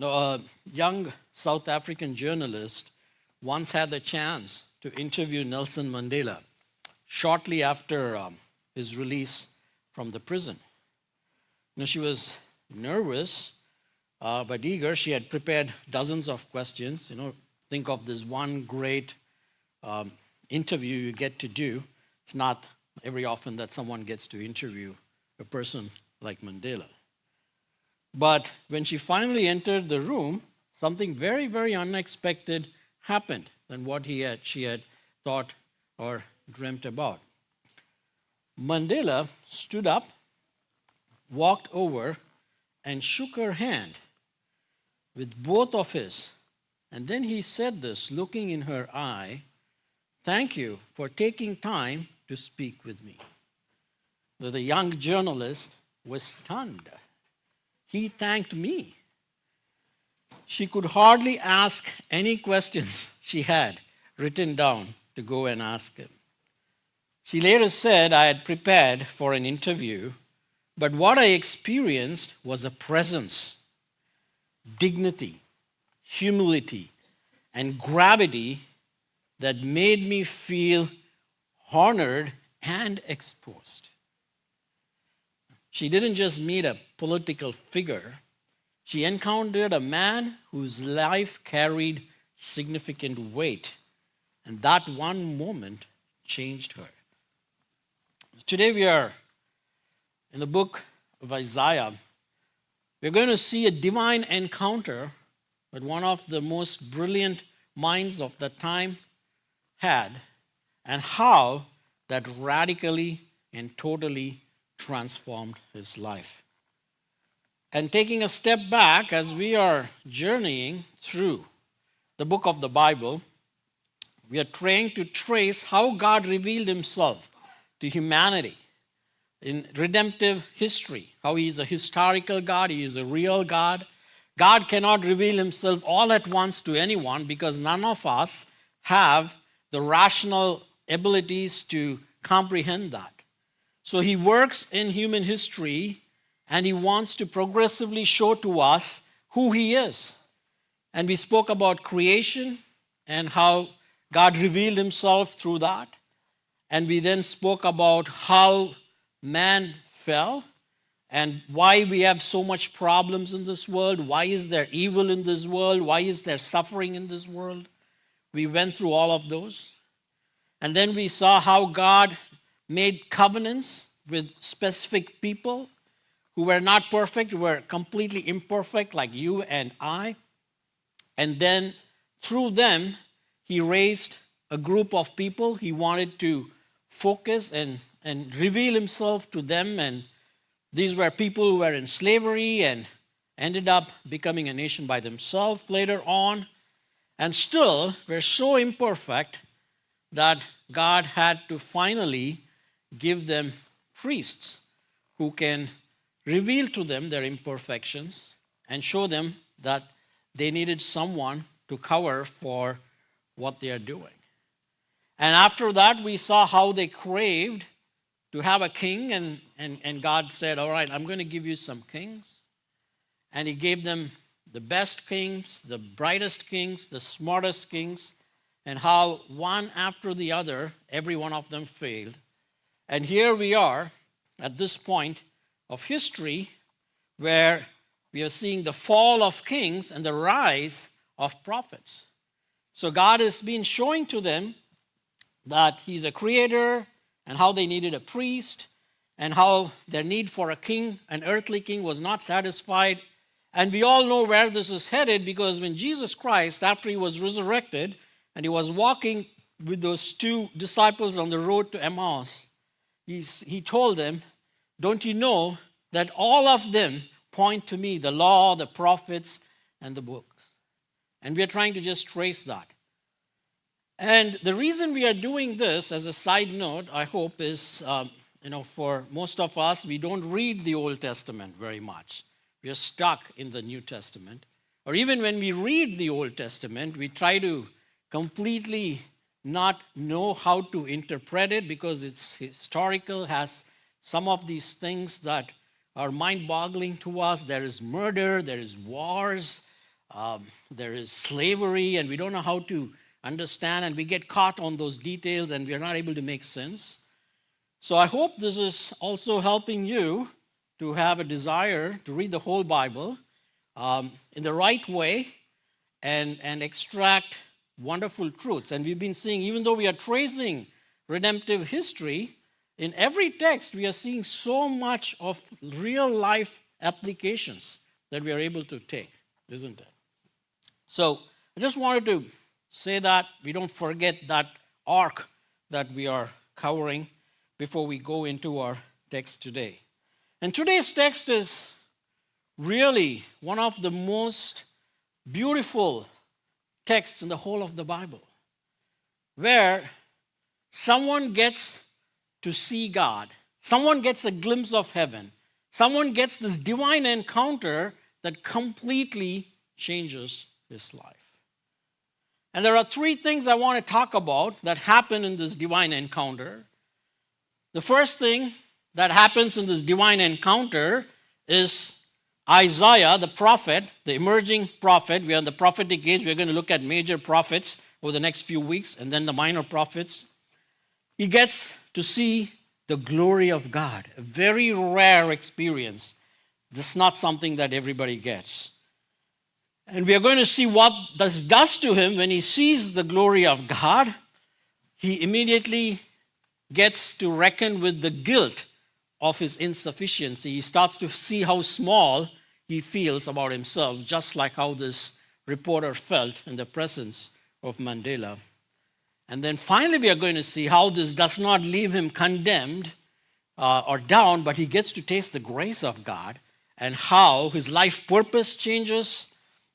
A young South African journalist once had the chance to interview Nelson Mandela shortly after his release from the prison. She was nervous but eager. She had prepared dozens of questions. Think of this one great interview you get to do. It's not every often that someone gets to interview a person like Mandela. But when she finally entered the room, something very, very unexpected happened than what she had thought or dreamt about. Mandela stood up, walked over, and shook her hand with both of his. And then he said this, looking in her eye, "Thank you for taking time to speak with me." The young journalist was stunned. He thanked me. She could hardly ask any questions she had written down to go and ask him. She later said, "I had prepared for an interview, but what I experienced was a presence, dignity, humility, and gravity that made me feel honored and exposed." She didn't just meet a political figure. She encountered a man whose life carried significant weight, and that one moment changed her. Today we are in the book of Isaiah. We're going to see a divine encounter that one of the most brilliant minds of the time had, and how that radically and totally transformed his life. And taking a step back, as we are journeying through the book of the Bible, we are trying to trace how God revealed himself to humanity in redemptive history, how he is a historical God, he is a real God. God cannot reveal himself all at once to anyone because none of us have the rational abilities to comprehend that. So he works in human history and he wants to progressively show to us who he is. And we spoke about creation and how God revealed himself through that. And we then spoke about how man fell and why we have so much problems in this world. Why is there evil in this world? Why is there suffering in this world? We went through all of those. And then we saw how God made covenants with specific people who were not perfect, who were completely imperfect like you and I. And then through them, he raised a group of people. He wanted to focus and reveal himself to them. And these were people who were in slavery and ended up becoming a nation by themselves later on. And still were so imperfect that God had to finally give them priests who can reveal to them their imperfections and show them that they needed someone to cover for what they are doing. And after that, we saw how they craved to have a king, and God said, "All right, I'm going to give you some kings." And he gave them the best kings, the brightest kings, the smartest kings, and how one after the other, every one of them failed. And here we are at this point of history where we are seeing the fall of kings and the rise of prophets. So God has been showing to them that he's a creator and how they needed a priest and how their need for a king, an earthly king, was not satisfied. And we all know where this is headed because when Jesus Christ, after he was resurrected and he was walking with those two disciples on the road to Emmaus, he told them, "Don't you know that all of them point to me, the law, the prophets, and the books?" And we are trying to just trace that. And the reason we are doing this, as a side note, I hope, is, for most of us, we don't read the Old Testament very much. We are stuck in the New Testament. Or even when we read the Old Testament, we try to completely not know how to interpret it because it's historical, has some of these things that are mind-boggling to us. There is murder, there is wars, There is slavery, and we don't know how to understand, and we get caught on those details, and we are not able to make sense. So I hope this is also helping you to have a desire to read the whole Bible in the right way and extract wonderful truths. And we've been seeing, even though we are tracing redemptive history, in every text we are seeing so much of real life applications that we are able to take, isn't it? So I just wanted to say that we don't forget that arc that we are covering before we go into our text today. And today's text is really one of the most beautiful texts in the whole of the Bible, where someone gets to see God, someone gets a glimpse of heaven, someone gets this divine encounter that completely changes his life. And there are three things I want to talk about that happen in this divine encounter. The first thing that happens in this divine encounter is Isaiah, the prophet, the emerging prophet. We are in the prophetic age. We're going to look at major prophets over the next few weeks, and then the minor prophets. He gets to see the glory of God, a very rare experience. This is not something that everybody gets. And we are going to see what this does to him when he sees the glory of God. He immediately gets to reckon with the guilt of his insufficiency. He starts to see how small he feels about himself, just like how this reporter felt in the presence of Mandela. And then finally we are going to see how this does not leave him condemned or down, but he gets to taste the grace of God and how his life purpose changes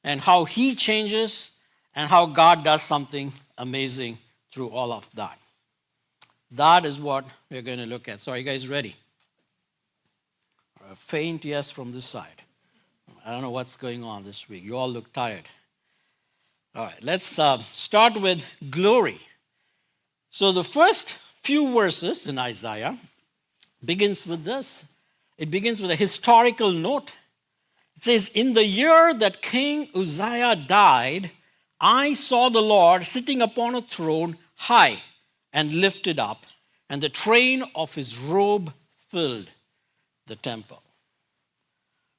and how he changes and how God does something amazing through all of that. That is what we're going to look at. So are you guys ready? A faint yes from this side. I don't know what's going on this week. You all look tired. All right, let's start with glory. So the first few verses in Isaiah begins with this. It begins with a historical note. It says, "In the year that King Uzziah died, I saw the Lord sitting upon a throne high and lifted up, and the train of his robe filled the temple."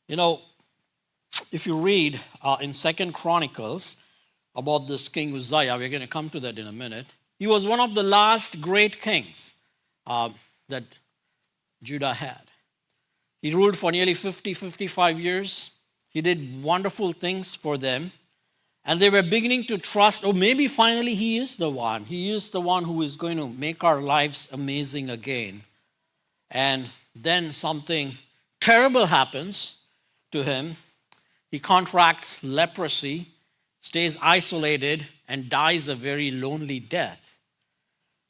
You know, if you read in 2 Chronicles about this King Uzziah, we're going to come to that in a minute. He was one of the last great kings that Judah had. He ruled for nearly 55 years. He did wonderful things for them. And they were beginning to trust, oh, maybe finally he is the one. He is the one who is going to make our lives amazing again. And then something terrible happens to him. He contracts leprosy, stays isolated, and dies a very lonely death.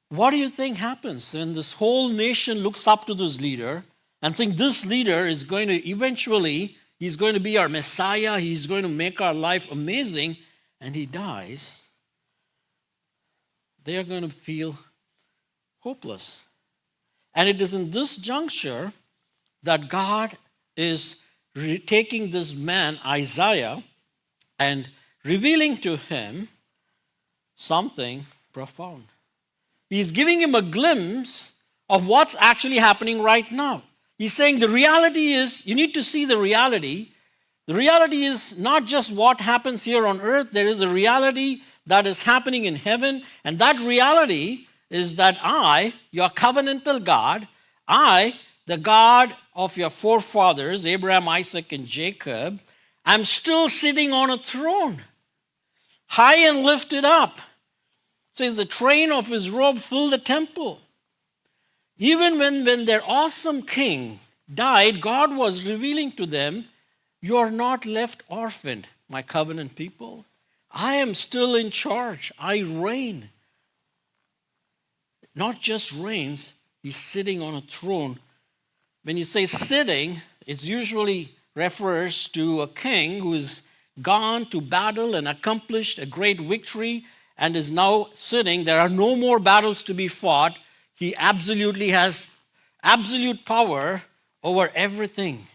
What do you think happens when this whole nation looks up to this leader and think this leader is going to eventually, he's going to be our Messiah, he's going to make our life amazing, and he dies? They are going to feel hopeless. And it is in this juncture that God is taking this man, Isaiah, and revealing to him something profound. He's giving him a glimpse of what's actually happening right now. He's saying the reality is, you need to see the reality. The reality is not just what happens here on earth. There is a reality that is happening in heaven. And that reality is that I, your covenantal God, I, the God of your forefathers, Abraham, Isaac, and Jacob, I'm still sitting on a throne, high and lifted up. It says the train of his robe filled the temple. Even when their awesome king died, God was revealing to them, you are not left orphaned, my covenant people. I am still in charge. I reign. Not just reigns, he's sitting on a throne. When you say sitting, it usually refers to a king who is gone to battle and accomplished a great victory and is now sitting. There are no more battles to be fought. He absolutely has absolute power over everything.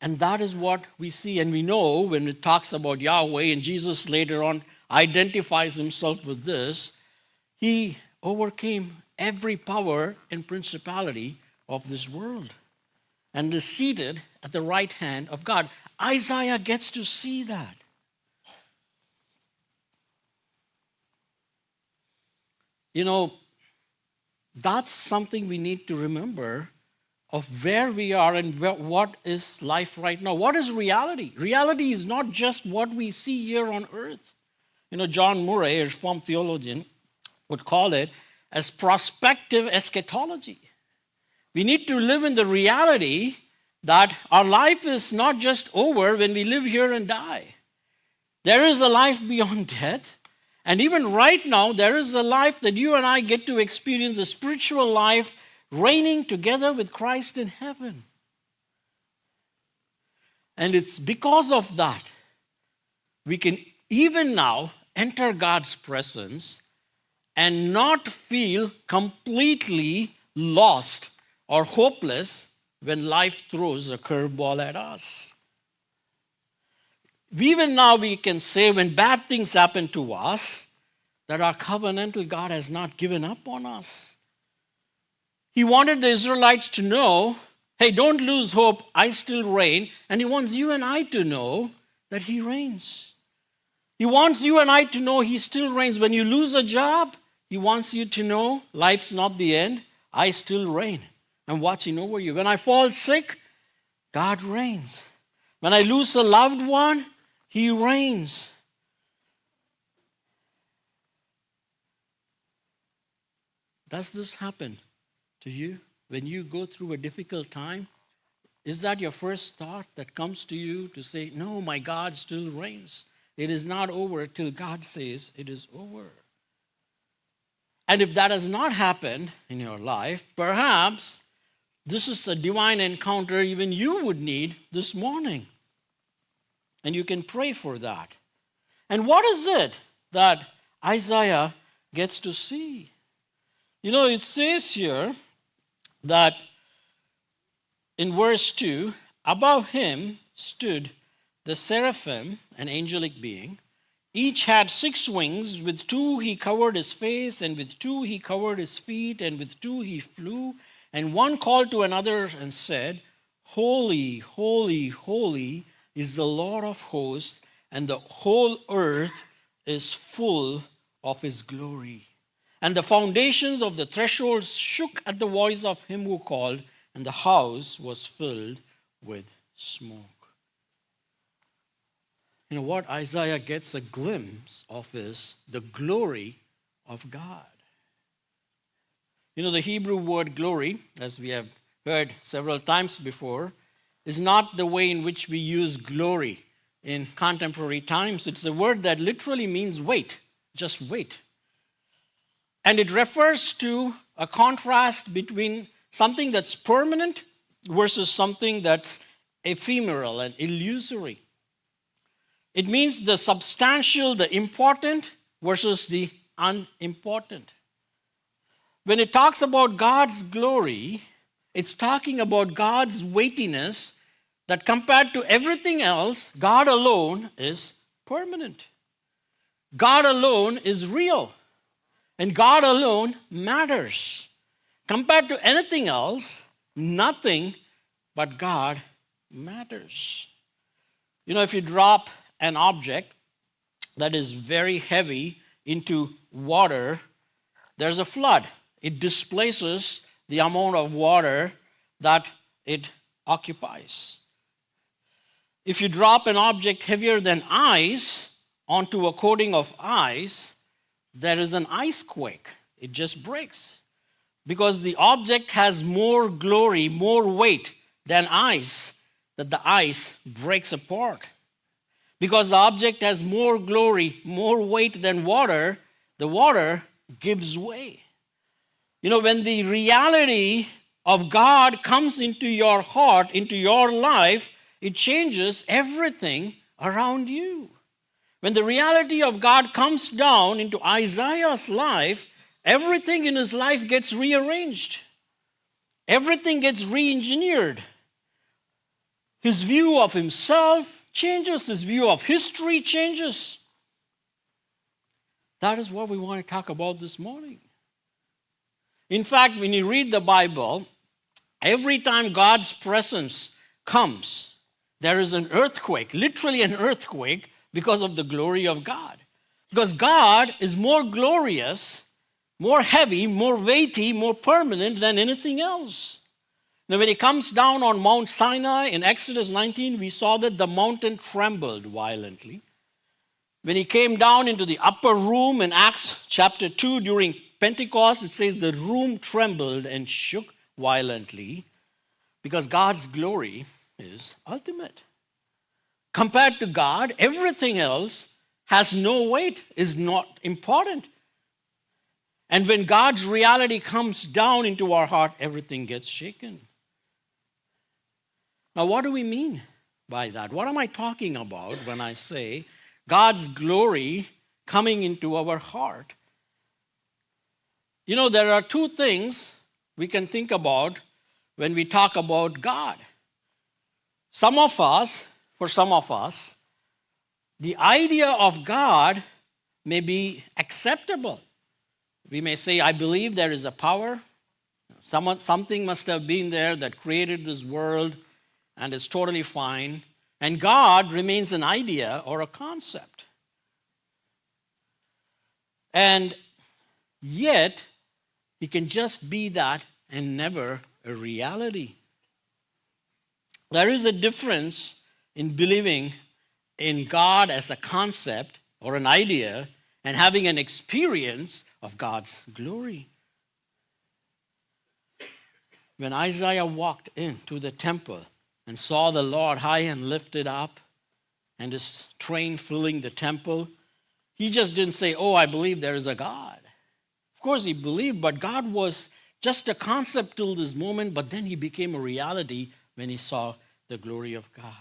And that is what we see. And we know when it talks about Yahweh, and Jesus later on identifies himself with this, he overcame every power and principality of this world and is seated at the right hand of God. Isaiah gets to see that. You know, that's something we need to remember of where we are and what is life right now. What is reality? Reality is not just what we see here on earth. You know, John Murray, a Reformed theologian, would call it as prospective eschatology. We need to live in the reality that our life is not just over when we live here and die. There is a life beyond death. And even right now, there is a life that you and I get to experience, a spiritual life, reigning together with Christ in heaven. And it's because of that we can even now enter God's presence and not feel completely lost or hopeless when life throws a curveball at us. Even now we can say when bad things happen to us that our covenantal God has not given up on us. He wanted the Israelites to know, hey, don't lose hope, I still reign. And he wants you and I to know that he reigns. He wants you and I to know he still reigns. When you lose a job, he wants you to know life's not the end. I still reign. I'm watching over you. When I fall sick, God reigns. When I lose a loved one, he reigns. Does this happen to you when you go through a difficult time? Is that your first thought that comes to you to say, no, my God still reigns? It is not over till God says it is over. And if that has not happened in your life, perhaps this is a divine encounter even you would need this morning. And you can pray for that. And what is it that Isaiah gets to see? You know, it says here that in verse 2, above him stood the seraphim, an angelic being. Each had 6 wings. With 2 he covered his face, and with 2 he covered his feet, and with 2 he flew. And one called to another and said, Holy, holy, holy is the Lord of hosts, and the whole earth is full of his glory. And the foundations of the thresholds shook at the voice of him who called, and the house was filled with smoke. You know, what Isaiah gets a glimpse of is the glory of God. You know, the Hebrew word glory, as we have heard several times before, is not the way in which we use glory in contemporary times. It's a word that literally means weight, just weight. And it refers to a contrast between something that's permanent versus something that's ephemeral and illusory. It means the substantial, the important versus the unimportant. When it talks about God's glory, it's talking about God's weightiness, that compared to everything else, God alone is permanent. God alone is real. And God alone matters. Compared to anything else, nothing but God matters. You know, if you drop an object that is very heavy into water, there's a flood. It displaces the amount of water that it occupies. If you drop an object heavier than ice onto a coating of ice, there is an ice quake. It just breaks. Because the object has more glory, more weight than ice, that the ice breaks apart. Because the object has more glory, more weight than water, the water gives way. You know, when the reality of God comes into your heart, into your life, it changes everything around you. When the reality of God comes down into Isaiah's life, everything in his life gets rearranged. Everything gets re-engineered. His view of himself changes. His view of history changes. That is what we want to talk about this morning. In fact, when you read the Bible, every time God's presence comes, there is an earthquake, literally an earthquake, because of the glory of God. Because God is more glorious, more heavy, more weighty, more permanent than anything else. Now, when he comes down on Mount Sinai in Exodus 19, we saw that the mountain trembled violently. When he came down into the upper room in Acts chapter 2 during Pentecost, it says the room trembled and shook violently because God's glory is ultimate. Compared to God, everything else has no weight, is not important. And when God's reality comes down into our heart, everything gets shaken. Now, what do we mean by that? What am I talking about when I say God's glory coming into our heart? You know, there are two things we can think about when we talk about God. For some of us, the idea of God may be acceptable. We may say, I believe there is a power. Something must have been there that created this world, and it's totally fine. And God remains an idea or a concept. And yet, He can just be that and never a reality. There is a difference in believing in God as a concept or an idea and having an experience of God's glory. When Isaiah walked into the temple and saw the Lord high and lifted up and his train filling the temple, he just didn't say, oh, I believe there is a God. Of course he believed, but God was just a concept till this moment, but then he became a reality when he saw the glory of God.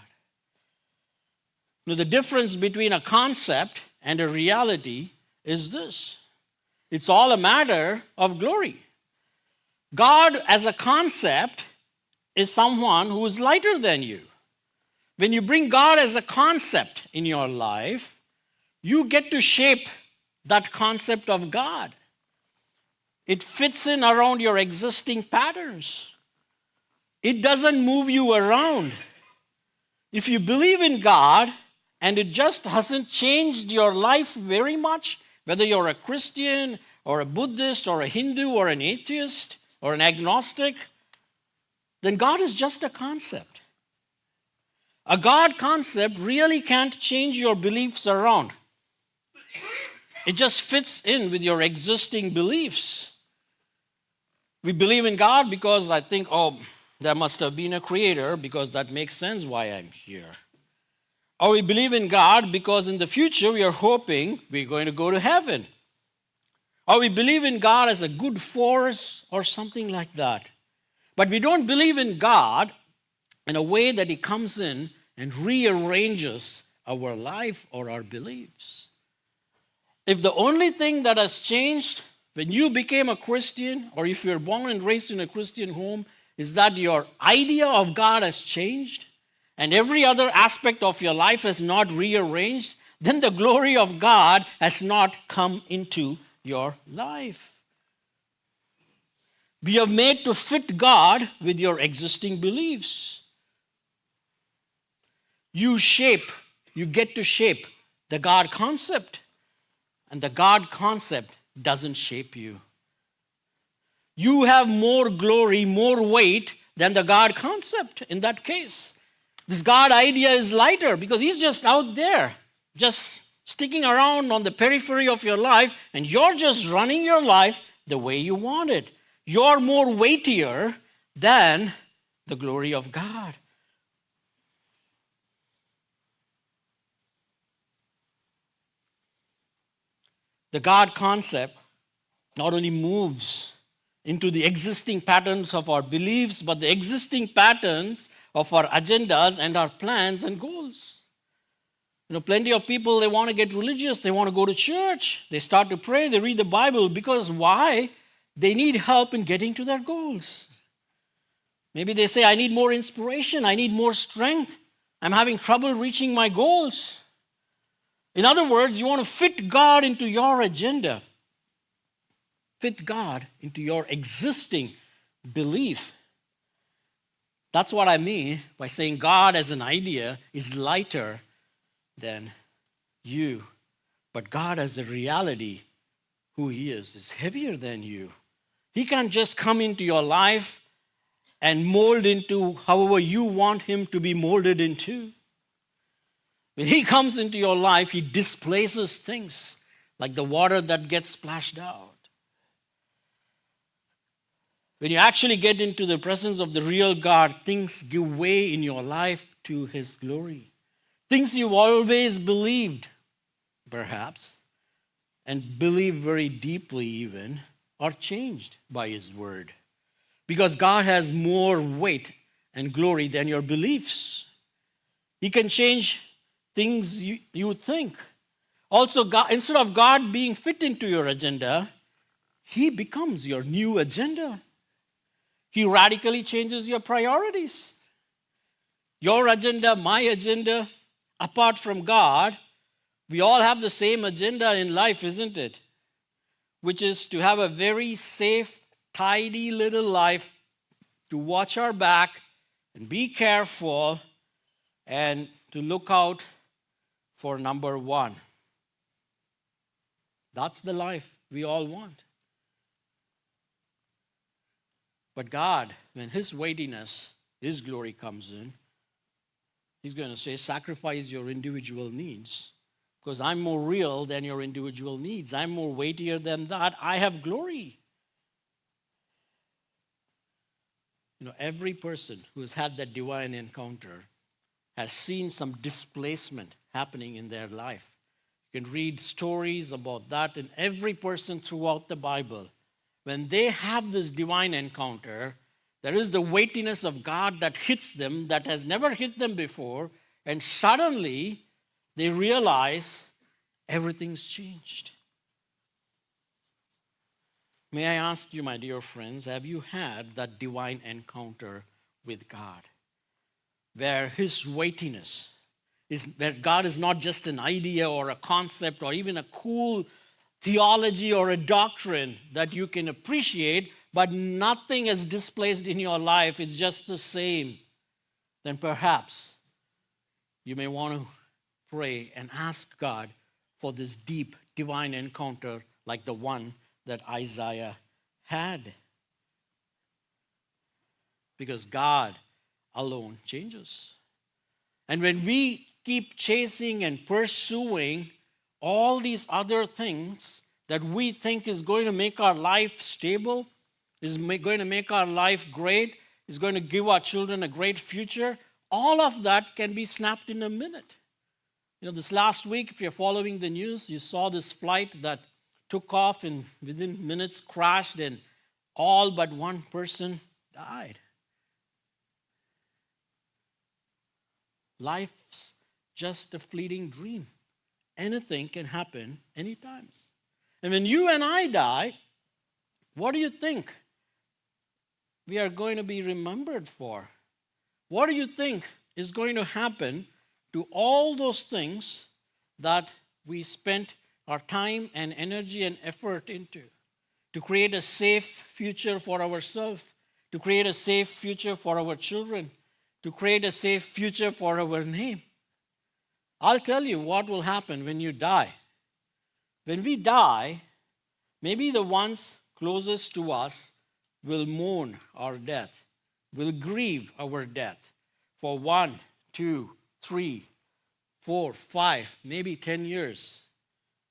Now, the difference between a concept and a reality is this. It's all a matter of glory. God as a concept is someone who is lighter than you. When you bring God as a concept in your life, you get to shape that concept of God. It fits in around your existing patterns. It doesn't move you around. If you believe in God and it just hasn't changed your life very much, whether you're a Christian or a Buddhist or a Hindu or an atheist or an agnostic, then God is just a concept. A God concept really can't change your beliefs around. It just fits in with your existing beliefs. We believe in God because I think, oh, there must have been a creator because that makes sense why I'm here. Or we believe in God because in the future we are hoping we're going to go to heaven. Or we believe in God as a good force or something like that. But we don't believe in God in a way that He comes in and rearranges our life or our beliefs. If the only thing that has changed when you became a Christian, or if you're born and raised in a Christian home, is that your idea of God has changed and every other aspect of your life has not rearranged, then the glory of God has not come into your life. We are made to fit God with your existing beliefs. You get to shape the God concept, and the God concept doesn't shape you. You have more glory, more weight than the God concept in that case. This God idea is lighter because He's just out there, just sticking around on the periphery of your life, and you're just running your life the way you want it. You're more weightier than the glory of God. The God concept not only moves into the existing patterns of our beliefs, but the existing patterns of our agendas and our plans and goals. You know, plenty of people, they want to get religious, they want to go to church, they start to pray, they read the Bible, because why? They need help in getting to their goals. Maybe they say, I need more inspiration. I need more strength. I'm having trouble reaching my goals. In other words, you want to fit God into your agenda. Fit God into your existing belief. That's what I mean by saying God as an idea is lighter than you. But God as a reality, who He is heavier than you. He can't just come into your life and mold into however you want Him to be molded into. When He comes into your life, He displaces things like the water that gets splashed out. When you actually get into the presence of the real God, things give way in your life to His glory. Things you've always believed, perhaps, and believe very deeply even, are changed by His word. Because God has more weight and glory than your beliefs. He can change things you think. Also, God, instead of God being fit into your agenda, He becomes your new agenda. He radically changes your priorities. Your agenda, my agenda, apart from God, we all have the same agenda in life, isn't it? Which is to have a very safe, tidy little life, to watch our back and be careful and to look out for number one. That's the life we all want. But God, when His weightiness, His glory comes in, He's going to say, sacrifice your individual needs. Because I'm more real than your individual needs. I'm more weightier than that. I have glory. Every person who has had that divine encounter has seen some displacement happening in their life. You can read stories about that in every person throughout the Bible. When they have this divine encounter, there is the weightiness of God that hits them that has never hit them before, and suddenly they realize everything's changed. May I ask you, my dear friends, have you had that divine encounter with God? Where His weightiness is, where God is not just an idea or a concept or even a cool theology or a doctrine that you can appreciate, but nothing is displaced in your life, it's just the same, then perhaps you may want to pray and ask God for this deep divine encounter like the one that Isaiah had. Because God alone changes. And when we keep chasing and pursuing all these other things that we think is going to make our life stable, is going to make our life great, is going to give our children a great future, all of that can be snapped in a minute. This last week, if you're following the news, you saw this flight that took off and within minutes crashed and all but one person died. Life's just a fleeting dream. Anything can happen anytime. And when you and I die, what do you think we are going to be remembered for? What do you think is going to happen to all those things that we spent our time and energy and effort into to create a safe future for ourselves, to create a safe future for our children, to create a safe future for our name? I'll tell you what will happen when you die. When we die, maybe the ones closest to us will mourn our death, will grieve our death for 1, 2, 3, 4, 5, maybe 10 years.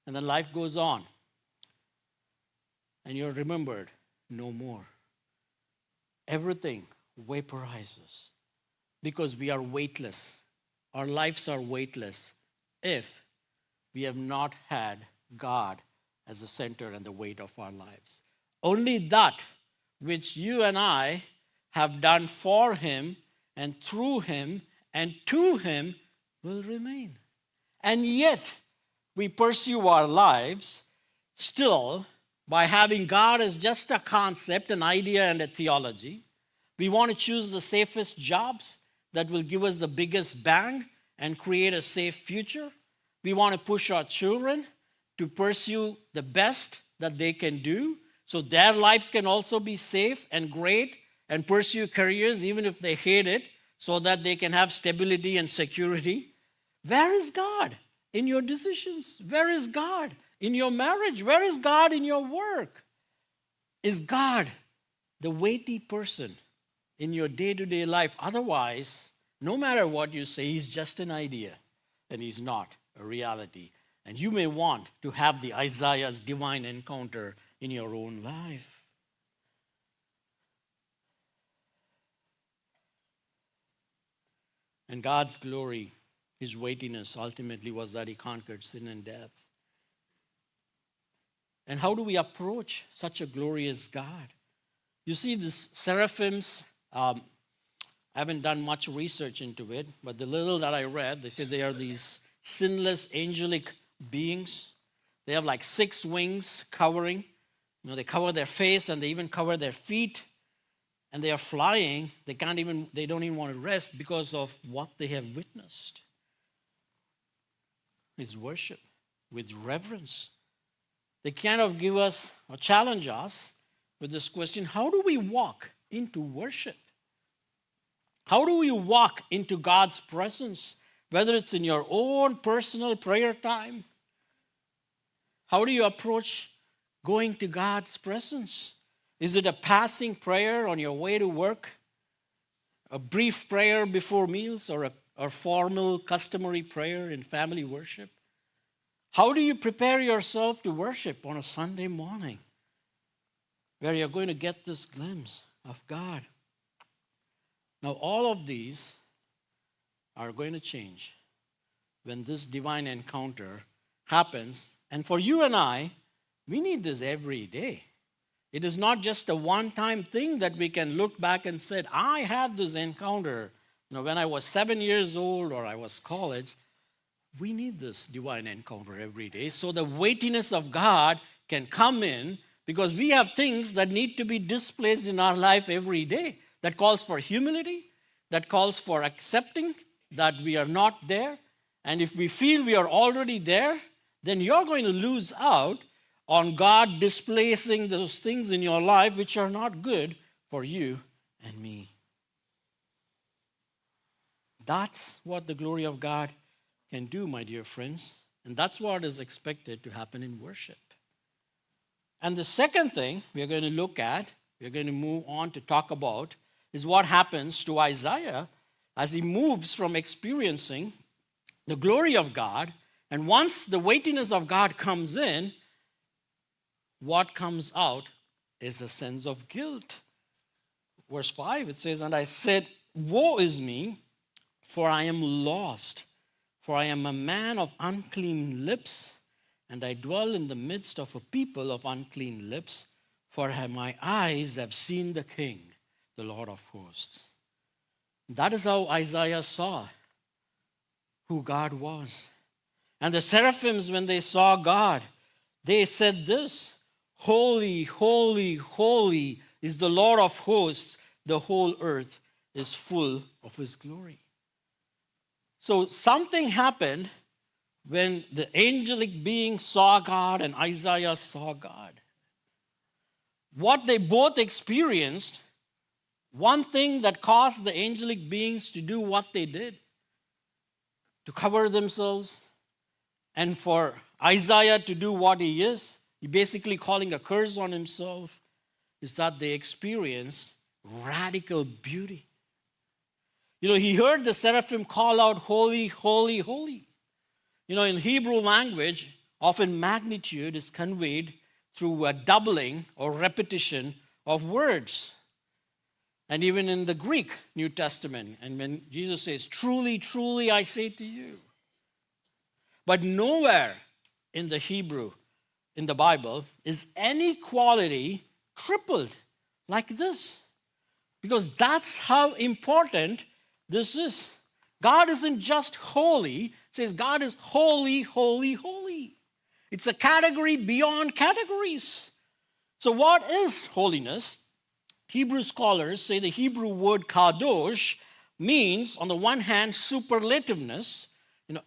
And then life goes on. And you're remembered no more. Everything vaporizes because we are weightless. Our lives are weightless if we have not had God as the center and the weight of our lives. Only that which you and I have done for Him and through Him and to Him will remain. And yet, we pursue our lives still by having God as just a concept, an idea, and a theology, We want to choose the safest jobs that will give us the biggest bang and create a safe future. We want to push our children to pursue the best that they can do so their lives can also be safe and great and pursue careers even if they hate it so that they can have stability and security. Where is God in your decisions? Where is God in your marriage? Where is God in your work? Is God the weighty person in your day-to-day life? Otherwise, no matter what you say, he's just an idea and he's not a reality. And you may want to have the Isaiah's divine encounter in your own life. And God's glory, his weightiness ultimately was that he conquered sin and death. And how do we approach such a glorious God? You see, these seraphims, I haven't done much research into it, but the little that I read, they say they are these sinless angelic beings. They have like 6 wings covering. They cover their face and they even cover their feet. And they are flying. They don't even want to rest because of what they have witnessed. It's worship with reverence. They kind of give us or challenge us with this question: how do we walk into worship? How do we walk into God's presence, whether it's in your own personal prayer time? How do you approach going to God's presence? Is it a passing prayer on your way to work? A brief prayer before meals, or a formal, customary prayer in family worship? How do you prepare yourself to worship on a Sunday morning where you're going to get this glimpse of God? Now, all of these are going to change when this divine encounter happens. And for you and I, we need this every day. It is not just a one-time thing that we can look back and say, I had this encounter when I was 7 years old or I was college. We need this divine encounter every day so the weightiness of God can come in, because we have things that need to be displaced in our life every day. That calls for humility, that calls for accepting that we are not there. And if we feel we are already there, then you're going to lose out on God displacing those things in your life which are not good for you and me. That's what the glory of God can do, my dear friends. And that's what is expected to happen in worship. And the second thing we're going to look at, we're going to move on to talk about, is what happens to Isaiah as he moves from experiencing the glory of God. And once the weightiness of God comes in, what comes out is a sense of guilt. Verse 5, it says, "And I said, woe is me, for I am lost. For I am a man of unclean lips, and I dwell in the midst of a people of unclean lips. For my eyes have seen the King, the Lord of hosts." That is how Isaiah saw who God was. And the seraphims, when they saw God, they said this: "Holy, holy, holy is the Lord of hosts. The whole earth is full of his glory." So something happened when the angelic being saw God and Isaiah saw God. What they both experienced, one thing that caused the angelic beings to do what they did, to cover themselves, and for Isaiah to do what he is, basically calling a curse on himself, is that they experienced radical beauty. He heard the seraphim call out, "Holy, holy, holy." In Hebrew language, often magnitude is conveyed through a doubling or repetition of words. And even in the Greek New Testament, and when Jesus says, "Truly, truly, I say to you." But nowhere in the Hebrew, in the Bible, is any quality tripled like this. Because that's how important this is. God isn't just holy. It says God is holy, holy, holy. It's a category beyond categories. So what is holiness? Hebrew scholars say the Hebrew word kadosh means, on the one hand, superlativeness,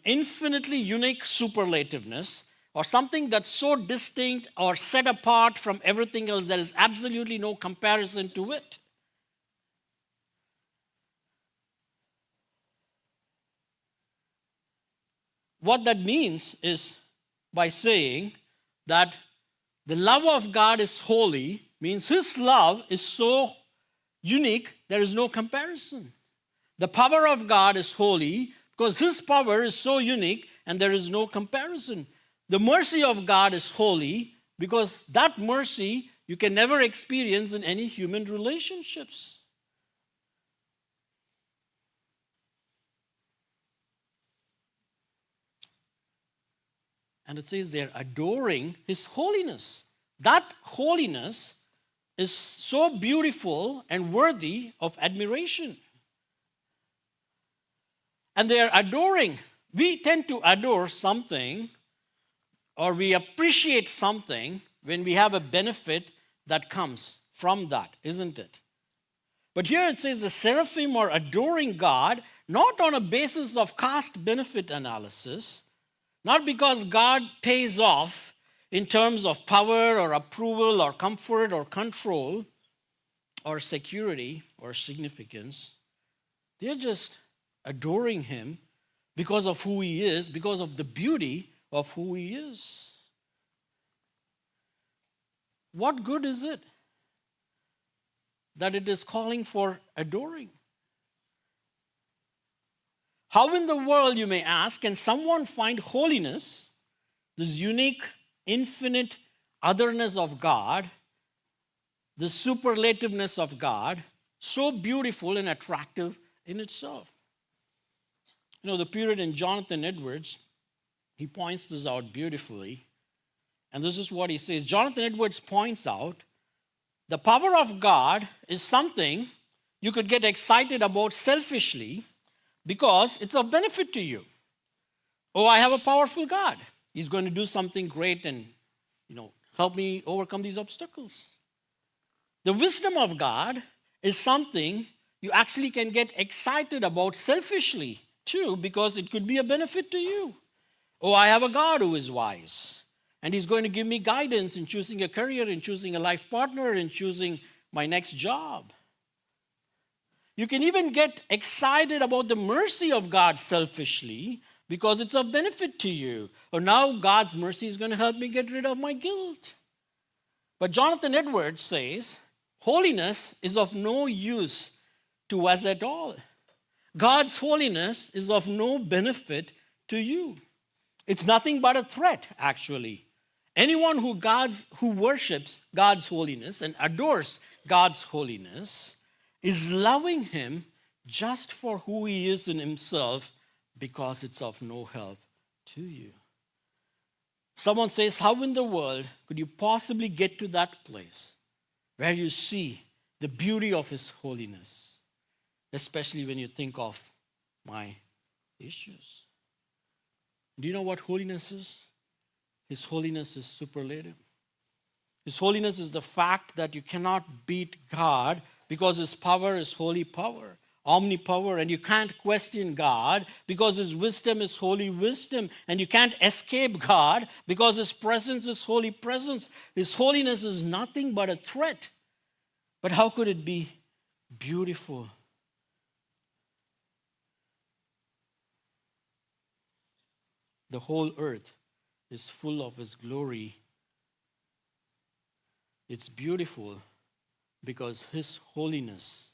infinitely unique superlativeness, or something that's so distinct or set apart from everything else there is absolutely no comparison to it. What that means is by saying that the love of God is holy, means His love is so unique, there is no comparison. The power of God is holy because His power is so unique and there is no comparison. The mercy of God is holy because that mercy you can never experience in any human relationships. And it says they're adoring His holiness. That holiness is so beautiful and worthy of admiration. And they are adoring. We tend to adore something or we appreciate something when we have a benefit that comes from that, isn't it? But here it says the seraphim are adoring God not on a basis of cost-benefit analysis, not because God pays off in terms of power or approval or comfort or control or security or significance. They're just adoring Him because of who He is, because of the beauty of who He is. What good is it that it is calling for adoring? How in the world, you may ask, can someone find holiness, this unique, infinite otherness of God, the superlativeness of God, so beautiful and attractive in itself? The Puritan Jonathan Edwards, he points this out beautifully. And this is what he says. Jonathan Edwards points out, the power of God is something you could get excited about selfishly because it's of benefit to you. Oh, I have a powerful God. He's going to do something great and, help me overcome these obstacles. The wisdom of God is something you actually can get excited about selfishly too because it could be a benefit to you. Oh, I have a God who is wise. And He's going to give me guidance in choosing a career, in choosing a life partner, in choosing my next job. You can even get excited about the mercy of God selfishly because it's of benefit to you. Or now God's mercy is going to help me get rid of my guilt. But Jonathan Edwards says, holiness is of no use to us at all. God's holiness is of no benefit to you. It's nothing but a threat, actually. Anyone who worships God's holiness and adores God's holiness is loving Him just for who He is in Himself because it's of no help to you. Someone says, how in the world could you possibly get to that place where you see the beauty of His holiness, especially when you think of my issues? Do you know what holiness is? His holiness is superlative. His holiness is the fact that you cannot beat God because His power is holy power, omnipower, and you can't question God because His wisdom is holy wisdom, and you can't escape God because His presence is holy presence. His holiness is nothing but a threat. But how could it be beautiful? The whole earth is full of His glory. It's beautiful because His holiness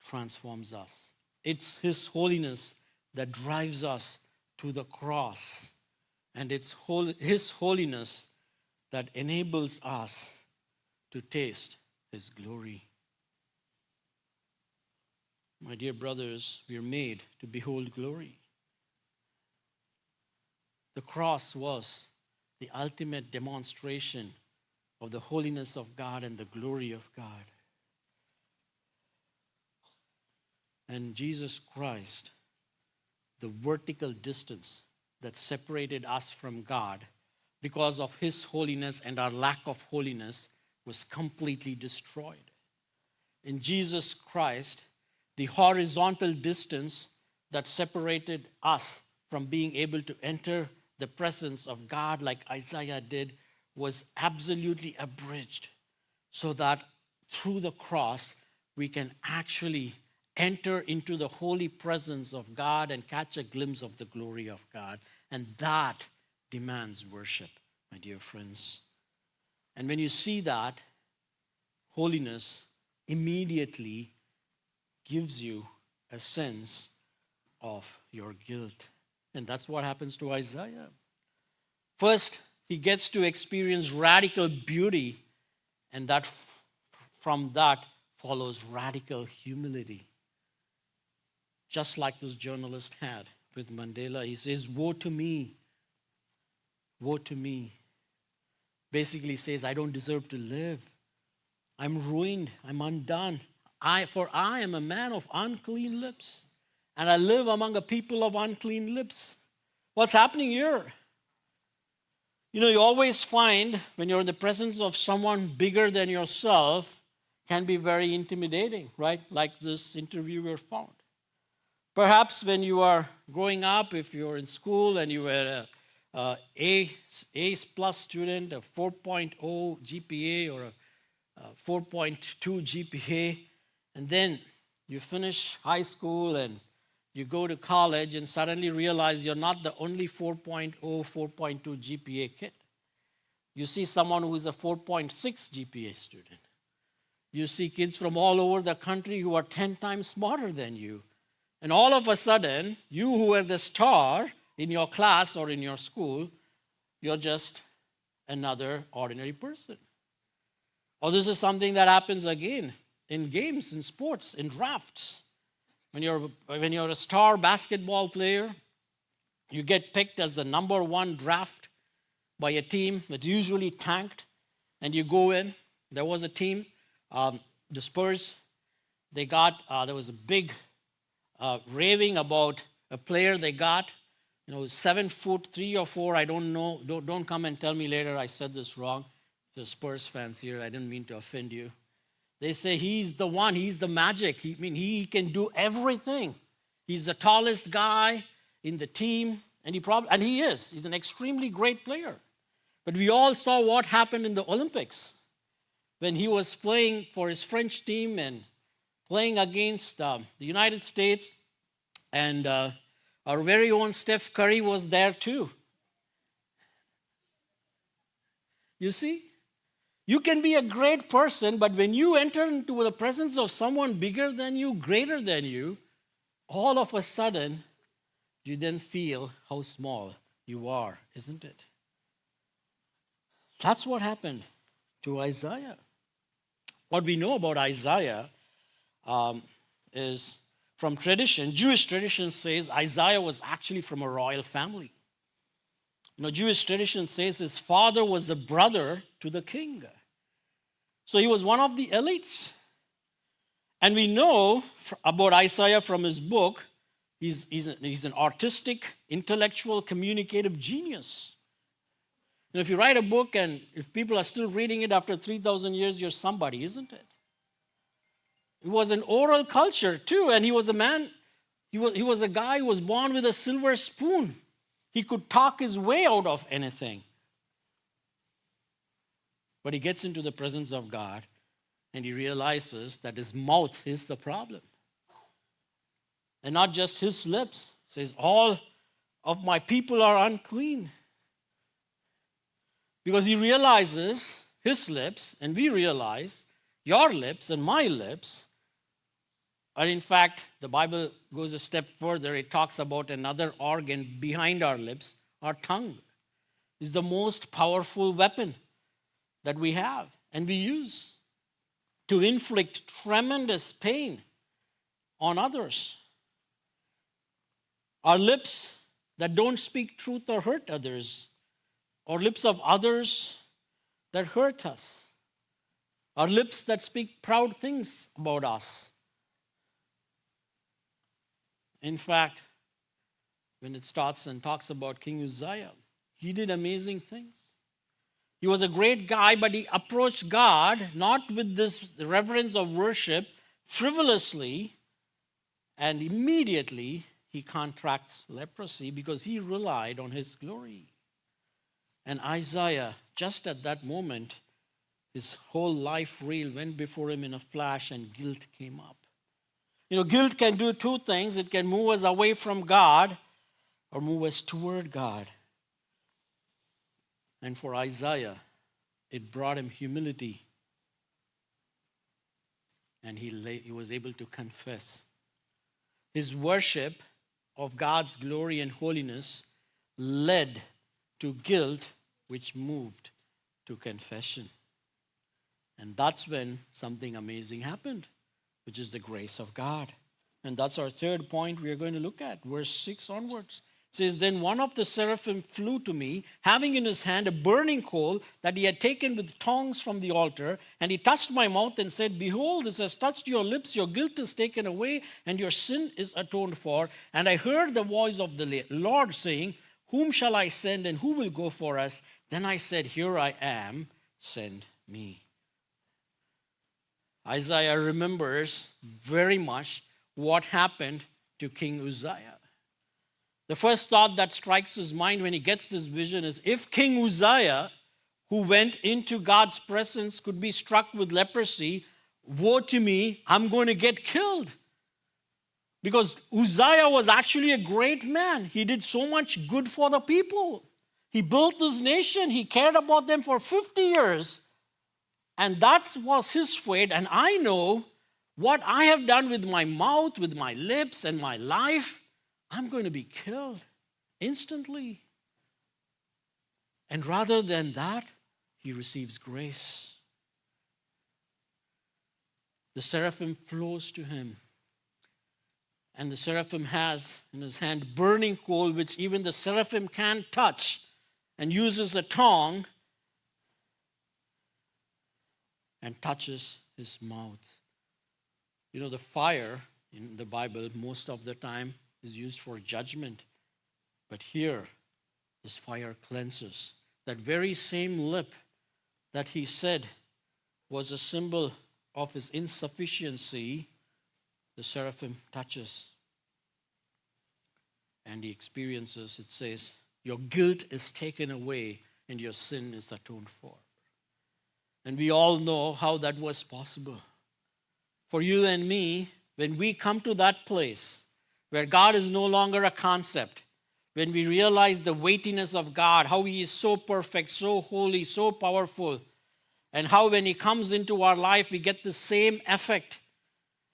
transforms us. It's His holiness that drives us to the cross. And it's His holiness that enables us to taste His glory. My dear brothers, we are made to behold glory. The cross was the ultimate demonstration of the holiness of God and the glory of God. And Jesus Christ, the vertical distance that separated us from God because of His holiness and our lack of holiness was completely destroyed. in Jesus Christ, the horizontal distance that separated us from being able to enter the presence of God like Isaiah did was absolutely abridged, so that through the cross we can actually enter into the holy presence of God and catch a glimpse of the glory of God. And that demands worship, my dear friends. And when you see that, holiness immediately gives you a sense of your guilt. And that's what happens to Isaiah. First, he gets to experience radical beauty, and that from that follows radical humility. Just like this journalist had with Mandela, he says, woe to me, woe to me. Basically says, I don't deserve to live. I'm ruined, I'm undone. For I am a man of unclean lips, and I live among a people of unclean lips. What's happening here? You know, you always find when you're in the presence of someone bigger than yourself, can be very intimidating, right? Like this interviewer found. Perhaps when you are growing up, if you're in school and you were a A plus student, a 4.0 GPA or a 4.2 GPA, and then you finish high school and you go to college and suddenly realize you're not the only 4.0, 4.2 GPA kid. You see someone who is a 4.6 GPA student. You see kids from all over the country who are 10 times smarter than you. And all of a sudden, you who are the star in your class or in your school, you're just another ordinary person. Or this is something that happens again in games, in sports, in drafts. When you're a star basketball player, you get picked as the number one draft by a team that usually tanked, and you go in. There was a team, the Spurs, there was a big raving about a player they got, 7 foot, 3 or 4, I don't know. Don't come and tell me later I said this wrong. The Spurs fans here, I didn't mean to offend you. They say he's the one, he's the magic. He can do everything. He's the tallest guy in the team, and he is. He's an extremely great player. But we all saw what happened in the Olympics when he was playing for his French team and playing against the United States, and our very own Steph Curry was there too. You see? You can be a great person, but when you enter into the presence of someone bigger than you, greater than you, all of a sudden, you then feel how small you are, isn't it? That's what happened to Isaiah. What we know about Isaiah is from tradition. Jewish tradition says Isaiah was actually from a royal family. Jewish tradition says his father was a brother to the king. So he was one of the elites. And we know about Isaiah from his book, he's an artistic, intellectual, communicative genius. If you write a book and if people are still reading it after 3,000 years, you're somebody, isn't it? It was an oral culture too, and he was a man, he was a guy who was born with a silver spoon. He could talk his way out of anything. But he gets into the presence of God and he realizes that his mouth is the problem. And not just his lips. He says, all of my people are unclean. Because he realizes his lips, and we realize your lips and my lips are, in fact, the Bible goes a step further. It talks about another organ behind our lips, our tongue. Is the most powerful weapon that we have and we use to inflict tremendous pain on others. Our lips that don't speak truth or hurt others, or lips of others that hurt us, our lips that speak proud things about us. In fact, when it starts and talks about King Uzziah, he did amazing things. He was a great guy, but he approached God not with this reverence of worship, frivolously, and immediately he contracts leprosy because he relied on his glory. And Isaiah, just at that moment, his whole life reel went before him in a flash and guilt came up. Guilt can do two things. It can move us away from God or move us toward God. And for Isaiah, it brought him humility. And he was able to confess. His worship of God's glory and holiness led to guilt, which moved to confession. And that's when something amazing happened, which is the grace of God. And that's our third point we are going to look at, verse 6 onwards. It says, Then one of the seraphim flew to me, having in his hand a burning coal that he had taken with tongs from the altar, and he touched my mouth and said, Behold, this has touched your lips, your guilt is taken away, and your sin is atoned for. And I heard the voice of the Lord saying, Whom shall I send, and who will go for us? Then I said, Here I am, send me. Isaiah remembers very much what happened to King Uzziah. The first thought that strikes his mind when he gets this vision is, if King Uzziah, who went into God's presence, could be struck with leprosy, woe to me, I'm going to get killed. Because Uzziah was actually a great man. He did so much good for the people. He built this nation. He cared about them for 50 years. And that was his fate. And I know what I have done with my mouth, with my lips, and my life. I'm going to be killed instantly. And rather than that, he receives grace. The seraphim flows to him. And the seraphim has in his hand burning coal, which even the seraphim can't touch, and uses the tongue and touches his mouth. The fire in the Bible most of the time is used for judgment. But here, this fire cleanses. That very same lip that he said was a symbol of his insufficiency, the seraphim touches. And he experiences, it says, your guilt is taken away and your sin is atoned for. And we all know how that was possible. For you and me, when we come to that place where God is no longer a concept, when we realize the weightiness of God, how He is so perfect, so holy, so powerful, and how when He comes into our life, we get the same effect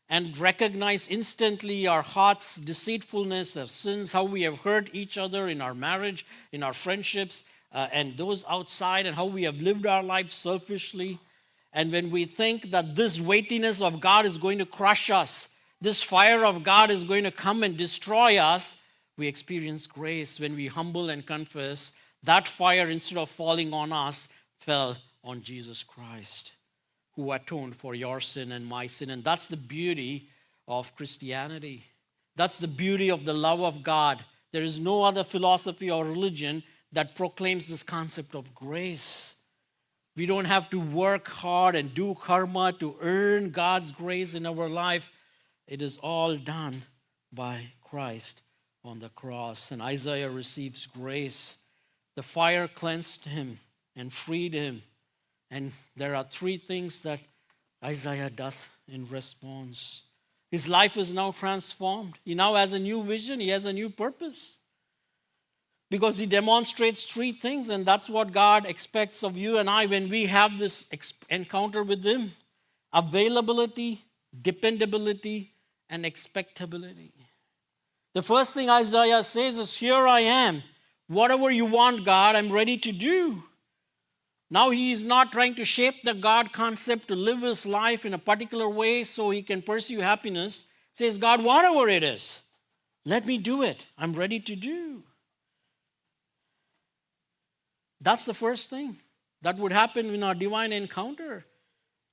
and recognize instantly our heart's deceitfulness, our sins, how we have hurt each other in our marriage, in our friendships, and those outside, and how we have lived our lives selfishly. And when we think that this weightiness of God is going to crush us, this fire of God is going to come and destroy us, we experience grace when we humble and confess. That fire, instead of falling on us, fell on Jesus Christ, who atoned for your sin and my sin. And that's the beauty of Christianity. That's the beauty of the love of God. There is no other philosophy or religion that proclaims this concept of grace. We don't have to work hard and do karma to earn God's grace in our life. It is all done by Christ on the cross. And Isaiah receives grace. The fire cleansed him and freed him. And there are three things that Isaiah does in response. His life is now transformed. He now has a new vision. He has a new purpose. Because he demonstrates three things, and that's what God expects of you and I when we have this encounter with Him. Availability, dependability, and expectability. The first thing Isaiah says is, here I am. Whatever you want, God, I'm ready to do. Now he is not trying to shape the God concept to live his life in a particular way so he can pursue happiness. He says, God, whatever it is, let me do it. I'm ready to do. That's the first thing that would happen in our divine encounter.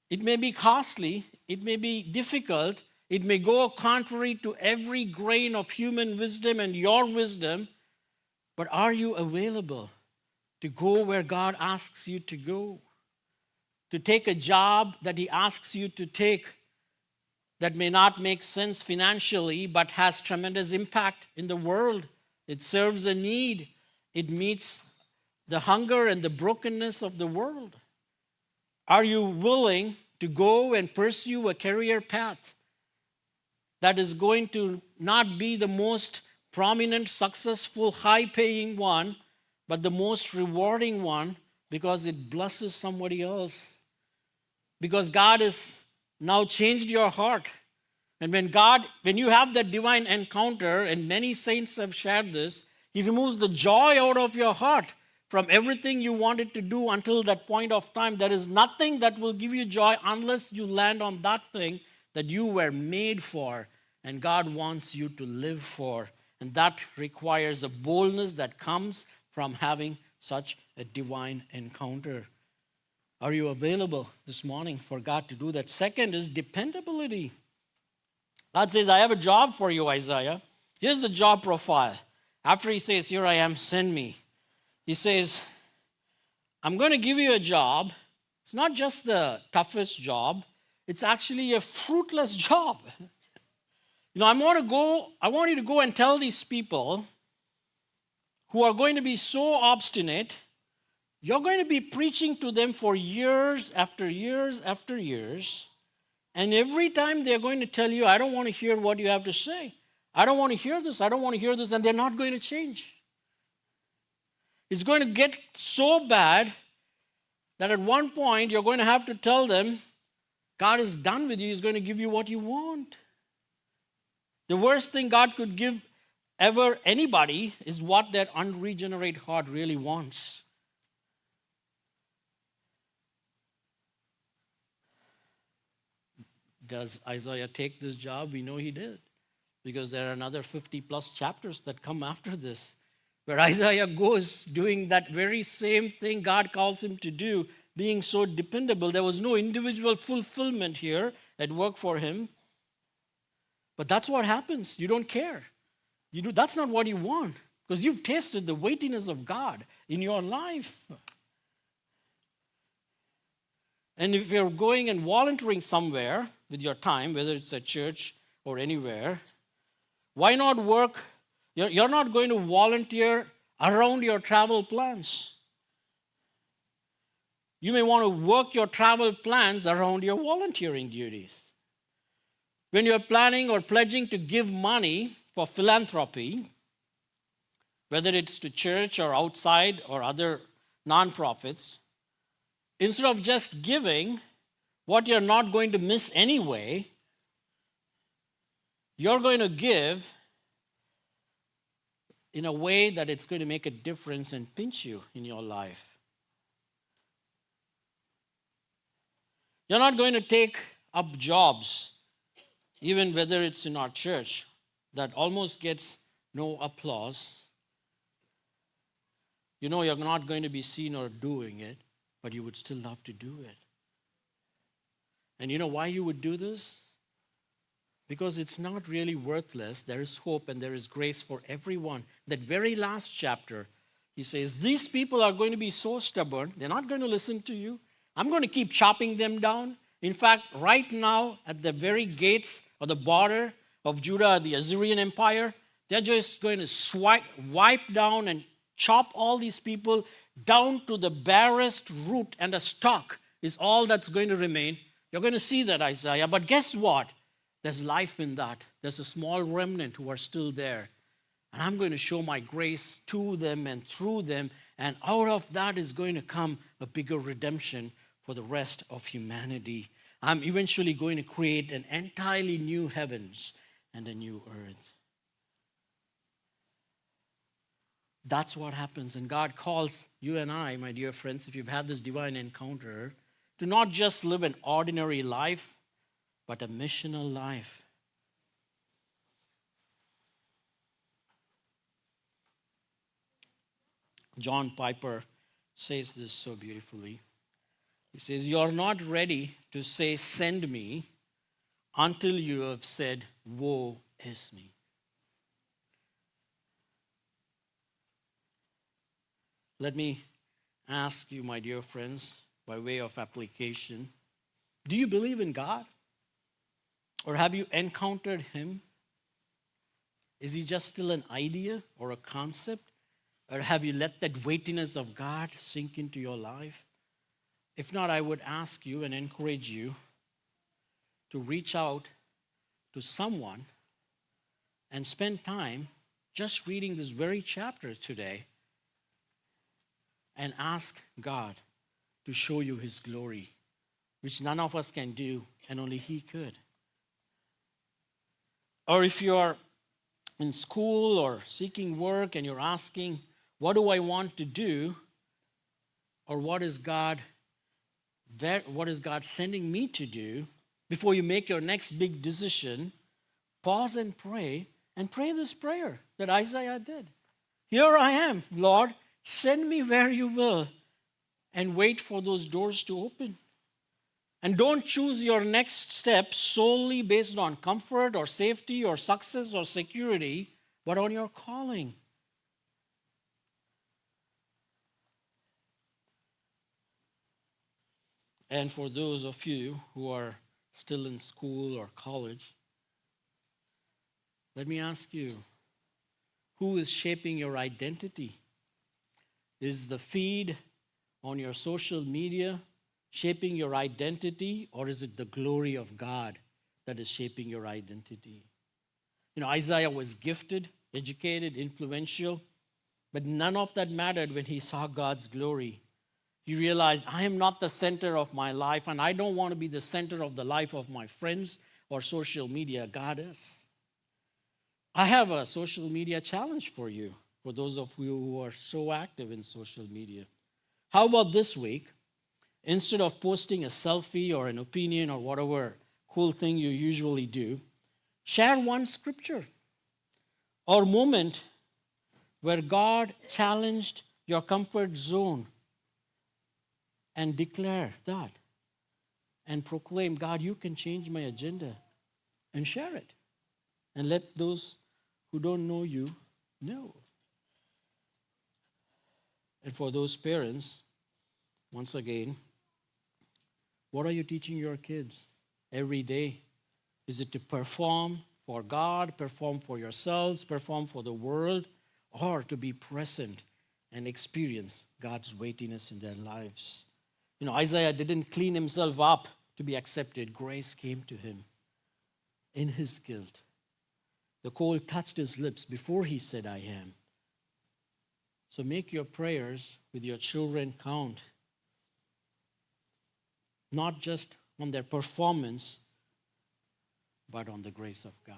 It may be costly, it may be difficult, it may go contrary to every grain of human wisdom and your wisdom, but are you available to go where God asks you to go? To take a job that He asks you to take, that may not make sense financially, but has tremendous impact in the world. It serves a need. It meets the hunger and the brokenness of the world. Are you willing to go and pursue a career path that is going to not be the most prominent, successful, high-paying one, but the most rewarding one because it blesses somebody else? Because God has now changed your heart. And when you have that divine encounter, and many saints have shared this, He removes the joy out of your heart from everything you wanted to do until that point of time. There is nothing that will give you joy unless you land on that thing that you were made for and God wants you to live for. And that requires a boldness that comes from having such a divine encounter. Are you available this morning for God to do that? Second is dependability. God says, I have a job for you, Isaiah. Here's the job profile. After He says, here I am, send me, He says, I'm going to give you a job. It's not just the toughest job. It's actually a fruitless job. I want you to go and tell these people who are going to be so obstinate, you're going to be preaching to them for years after years after years. And every time they're going to tell you, I don't want to hear what you have to say. I don't want to hear this. I don't want to hear this. And they're not going to change. It's going to get so bad that at one point you're going to have to tell them, God is done with you. He's going to give you what you want. The worst thing God could give ever anybody is what that unregenerate heart really wants. Does Isaiah take this job? We know he did, because there are another 50 plus chapters that come after this, where Isaiah goes doing that very same thing God calls him to do, being so dependable. There was no individual fulfillment here at work for him. But that's what happens. You don't care. That's not what you want, because you've tasted the weightiness of God in your life. And if you're going and volunteering somewhere with your time, whether it's at church or anywhere, why not work? You're not going to volunteer around your travel plans. You may want to work your travel plans around your volunteering duties. When you're planning or pledging to give money for philanthropy, whether it's to church or outside or other nonprofits, instead of just giving what you're not going to miss anyway, you're going to give in a way that it's going to make a difference and pinch you in your life. You're not going to take up jobs, even whether it's in our church, that almost gets no applause. You're not going to be seen or doing it, but you would still love to do it. And you know why you would do this? Because it's not really worthless. There is hope and there is grace for everyone. That very last chapter, he says, these people are going to be so stubborn, they're not going to listen to you. I'm going to keep chopping them down. In fact, right now, at the very gates or the border of Judah, the Assyrian Empire, they're just going to wipe down and chop all these people down to the barest root, and a stalk is all that's going to remain. You're going to see that, Isaiah. But guess what? There's life in that. There's a small remnant who are still there. And I'm going to show my grace to them and through them. And out of that is going to come a bigger redemption for the rest of humanity. I'm eventually going to create an entirely new heavens and a new earth. That's what happens. And God calls you and I, my dear friends, if you've had this divine encounter, to not just live an ordinary life, but a missional life. John Piper says this so beautifully. He says, you're not ready to say, send me, until you have said, woe is me. Let me ask you, my dear friends, by way of application, do you believe in God? Or have you encountered him? Is he just still an idea or a concept? Or have you let that weightiness of God sink into your life? If not, I would ask you and encourage you to reach out to someone and spend time just reading this very chapter today and ask God to show you his glory, which none of us can do and only he could. Or if you're in school or seeking work and you're asking, what do I want to do? Or what is God sending me to do? Before you make your next big decision, pause and pray this prayer that Isaiah did. Here I am, Lord, send me where you will, and wait for those doors to open. And don't choose your next step solely based on comfort or safety or success or security, but on your calling. And for those of you who are still in school or college, let me ask you, who is shaping your identity? Is the feed on your social media shaping your identity, or is it the glory of God that is shaping your identity? You know, Isaiah was gifted, educated, influential, but none of that mattered when he saw God's glory. He realized, I am not the center of my life, and I don't want to be the center of the life of my friends or social media. God is. I have a social media challenge for you, for those of you who are so active in social media. How about this week? Instead of posting a selfie or an opinion or whatever cool thing you usually do, share one scripture or moment where God challenged your comfort zone and declare that and proclaim, God, you can change my agenda, and share it. And let those who don't know you know. And for those parents, once again, what are you teaching your kids every day? Is it to perform for God, perform for yourselves, perform for the world, or to be present and experience God's weightiness in their lives? You know, Isaiah didn't clean himself up to be accepted. Grace came to him in his guilt. The coal touched his lips before he said, I am. So make your prayers with your children count, not just on their performance, but on the grace of God.